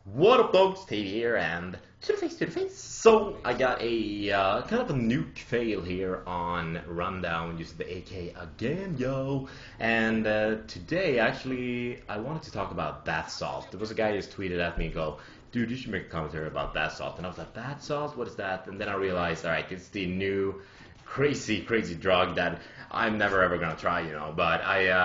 What up, folks? Tate here, and to the face, to the face. So I got a kind of a nuke fail here on Rundown using the AK again, yo. And today, actually, I wanted to talk about bath salt. There was a guy who just tweeted at me, and go, "Dude, you should make a commentary about bath salt." And I was like, "Bath salt? What is that?" And then I realized, all right, it's the new crazy drug that I'm never ever gonna try, But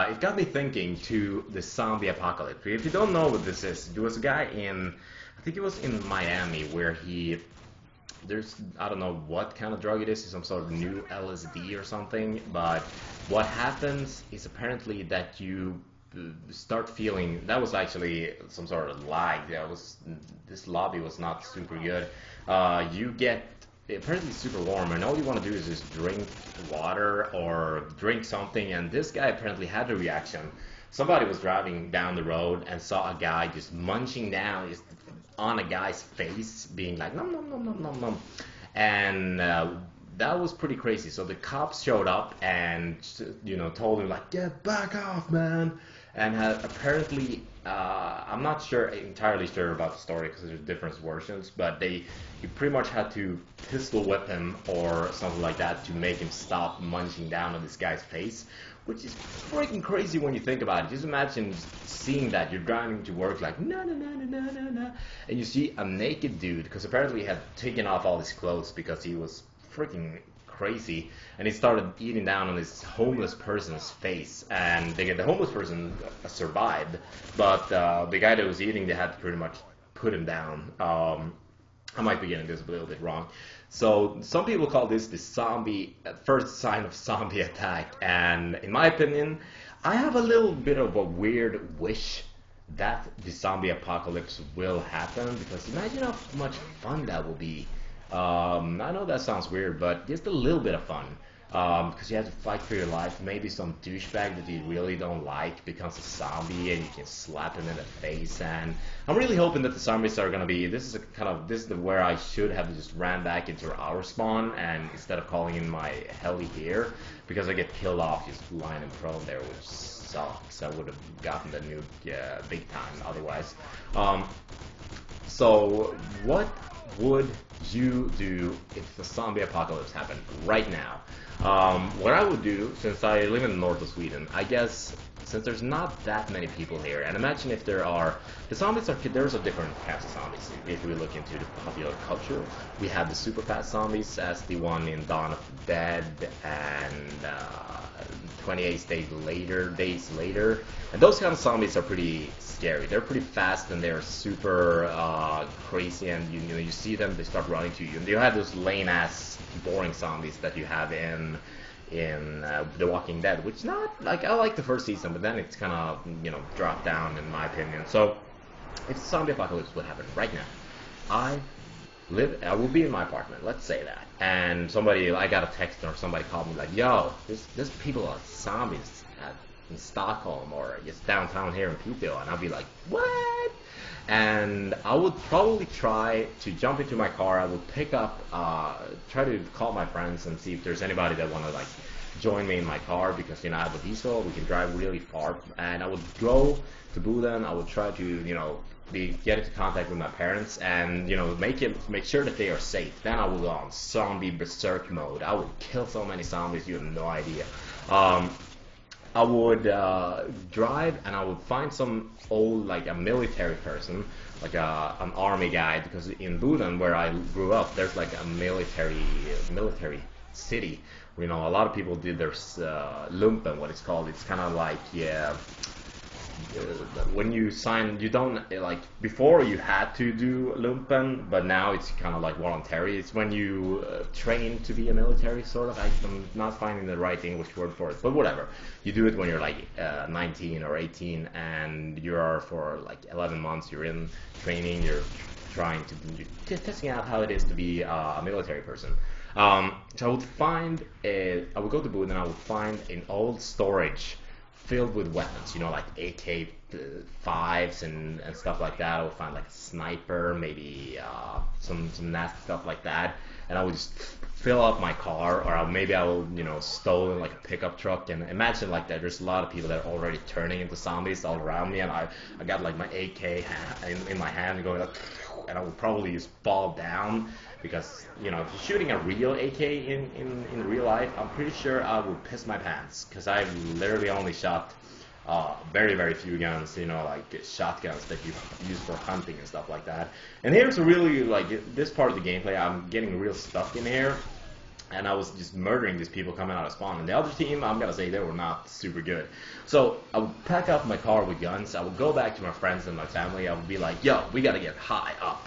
it got me thinking to the zombie apocalypse. If you don't know what this is, there was a guy I think it was in Miami, where I don't know what kind of drug it is, some sort of new LSD or something. But what happens is apparently that you start feeling, that was actually some sort of lag. This lobby was not super good. You get apparently super warm, and all you want to do is just drink water or drink something. And this guy apparently had a reaction. Somebody was driving down the road and saw a guy just munching down just on a guy's face, being like nom nom nom nom nom nom, and that was pretty crazy. So the cops showed up and told him like, "Get back off, man." And apparently, I'm not entirely sure about the story because there's different versions, but you pretty much had to pistol whip him or something like that to make him stop munching down on this guy's face, which is freaking crazy when you think about it. Just imagine seeing that. You're driving to work like, no, no, no, no, no, no, no, and you see a naked dude, because apparently he had taken off all his clothes because he was freaking crazy, and he started eating down on this homeless person's face, and the homeless person survived, but the guy that was eating, they had to pretty much put him down. I might be getting this a little bit wrong. So some people call this the first sign of zombie attack, and in my opinion, I have a little bit of a weird wish that the zombie apocalypse will happen, because imagine how much fun that will be. I know that sounds weird, but just a little bit of fun. Because you have to fight for your life. Maybe some douchebag that you really don't like becomes a zombie, and you can slap him in the face. And I'm really hoping that the zombies are gonna be. This is where I should have just ran back into our spawn, and instead of calling in my heli here, because I get killed off just lying in prone there, which sucks. I would have gotten the nuke big time otherwise. So what would you do if the zombie apocalypse happened right now? What I would do, since I live in the north of Sweden, I guess, since there's not that many people here, and imagine if there's a different kinds of zombies. If we look into the popular culture, we have the super fast zombies, as the one in Dawn of the Dead, and 28 days later, and those kind of zombies are pretty scary. They're pretty fast, and they're super crazy, and you see them, they start running to you. And you have those lame ass boring zombies that you have in The Walking Dead, which not like, I like the first season, but then it's kind of dropped down in my opinion. So if the zombie apocalypse would happen right now, I will be in my apartment, let's say that, and I got a text or somebody called me like, "Yo, there's people are zombies in Stockholm or just downtown here in Piteå," and I'll be like, "What?" And I would probably try to jump into my car. I would try to call my friends and see if there's anybody that want to like join me in my car, because I have a diesel, we can drive really far, and I would go to Boden. I would try to get into contact with my parents, and make sure that they are safe. Then I will go on zombie berserk mode. I would kill so many zombies, you have no idea. I would drive, and I would find some old, like a military person, like an army guy, because in Boden, where I grew up, there's like a military city. A lot of people did their lumpen, what it's called. It's kind of like, when you sign, you don't, like, before you had to do lumpen, but now it's kind of like voluntary. It's when you train to be a military, sort of. I'm not finding the right English word for it, but whatever. You do it when you're like 19 or 18, and you are for like 11 months, you're in training, you're testing out how it is to be a military person. So I would go to Boden, and I would find an old storage filled with weapons, like AK fives and stuff like that. I would find like a sniper, maybe some nasty stuff like that, and I would just fill up my car, or maybe I will, stolen like a pickup truck. And imagine like that. There's a lot of people that are already turning into zombies all around me, and I got like my AK in my hand going like, and I would probably just fall down because if you're shooting a real AK in real life, I'm pretty sure I would piss my pants because I've literally only shot very, very few guns, like shotguns that you use for hunting and stuff like that. And here's a really, this part of the gameplay, I'm getting real stuck in here, and I was just murdering these people coming out of spawn. And the other team, I'm gonna say they were not super good. So I would pack up my car with guns, I would go back to my friends and my family, I would be like, yo, we gotta get high up.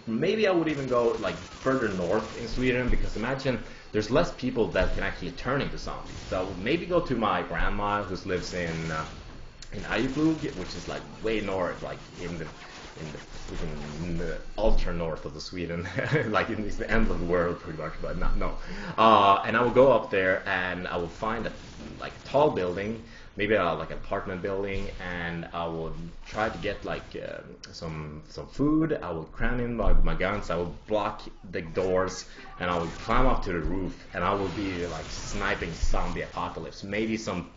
Maybe I would even go like further north in Sweden, because imagine there's less people that can actually turn into zombies. So maybe go to my grandma who lives in Arjeplog, which is like way north, like in the ultra north of the Sweden, like it's the end of the world pretty much, but no. And I will go up there and I will find a tall building, maybe like an apartment building, and I would try to get like some food. I would cram in my guns, I would block the doors, and I would climb up to the roof, and I would be like sniping zombie apocalypse. Maybe some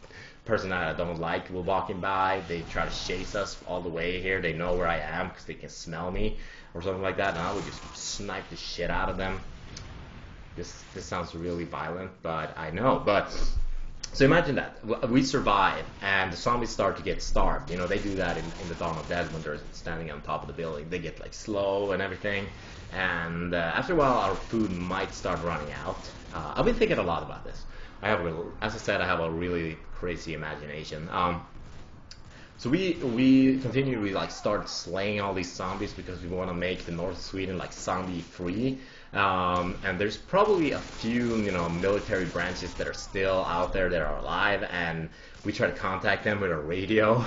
person that I don't like will walking by, they try to chase us all the way here, they know where I am because they can smell me or something like that, and I would just snipe the shit out of them. This sounds really violent, but I know. But so imagine that we survive and the zombies start to get starved. They do that in the Dawn of Dead when they're standing on top of the building. They get like slow and everything, and after a while our food might start running out. I've been thinking a lot about this. As I said, I have a really crazy imagination. So we continually start slaying all these zombies because we want to make the North of Sweden like zombie free. And there's probably a few military branches that are still out there that are alive, and we try to contact them with a radio.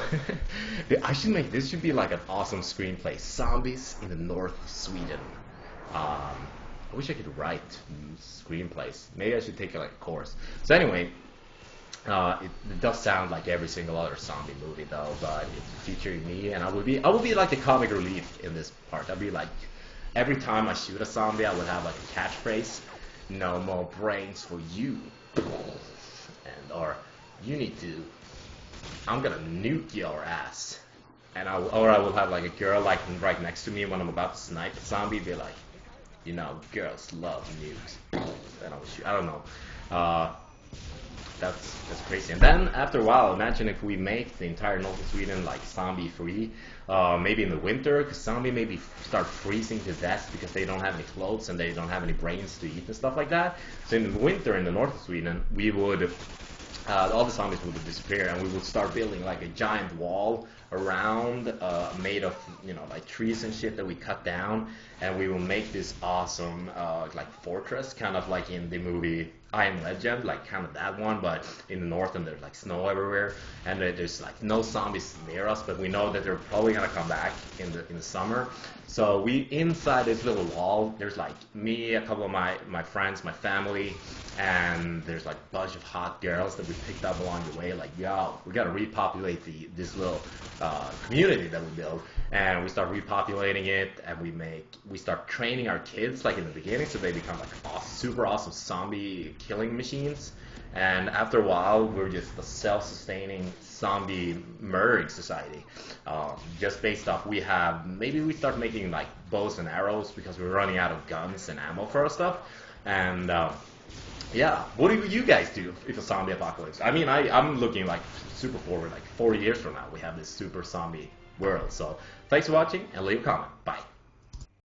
This should be like an awesome screenplay. Zombies in the North of Sweden. I wish I could write screenplays. Maybe I should take a course. So anyway, it does sound like every single other zombie movie though, but it's featuring me, and I would be like the comic relief in this part. I'd be like, every time I shoot a zombie, I would have like a catchphrase: "No more brains for you," or "You need to. I'm gonna nuke your ass." And I will have like a girl like right next to me when I'm about to snipe a zombie, be like, girls love nukes. And I will shoot. I don't know. That's crazy. And then after a while, imagine if we make the entire North of Sweden like zombie free. Maybe in the winter, because zombie maybe start freezing to death because they don't have any clothes and they don't have any brains to eat and stuff like that. So in the winter in the North of Sweden, we would all the zombies would disappear, and we would start building like a giant wall around, made of like trees and shit that we cut down, and we will make this awesome like fortress, kind of like in the movie I Am Legend, like kind of that one, but in the north, and there's like snow everywhere, and there's like no zombies near us, but we know that they're probably gonna come back in the summer. So we inside this little wall, there's like me, a couple of my friends, my family, and there's like a bunch of hot girls that we picked up along the way. Like, yo, we gotta repopulate this little community that we built, and we start repopulating it, and we start training our kids like in the beginning, so they become like super awesome zombie killing machines. And after a while, we're just a self-sustaining zombie murdering society. Just based off, maybe we start making like bows and arrows because we're running out of guns and ammo for our stuff. And yeah, what do you guys do if a zombie apocalypse? I mean, I'm looking like super forward, like 40 years from now, we have this super zombie world. So thanks for watching, and leave a comment. Bye.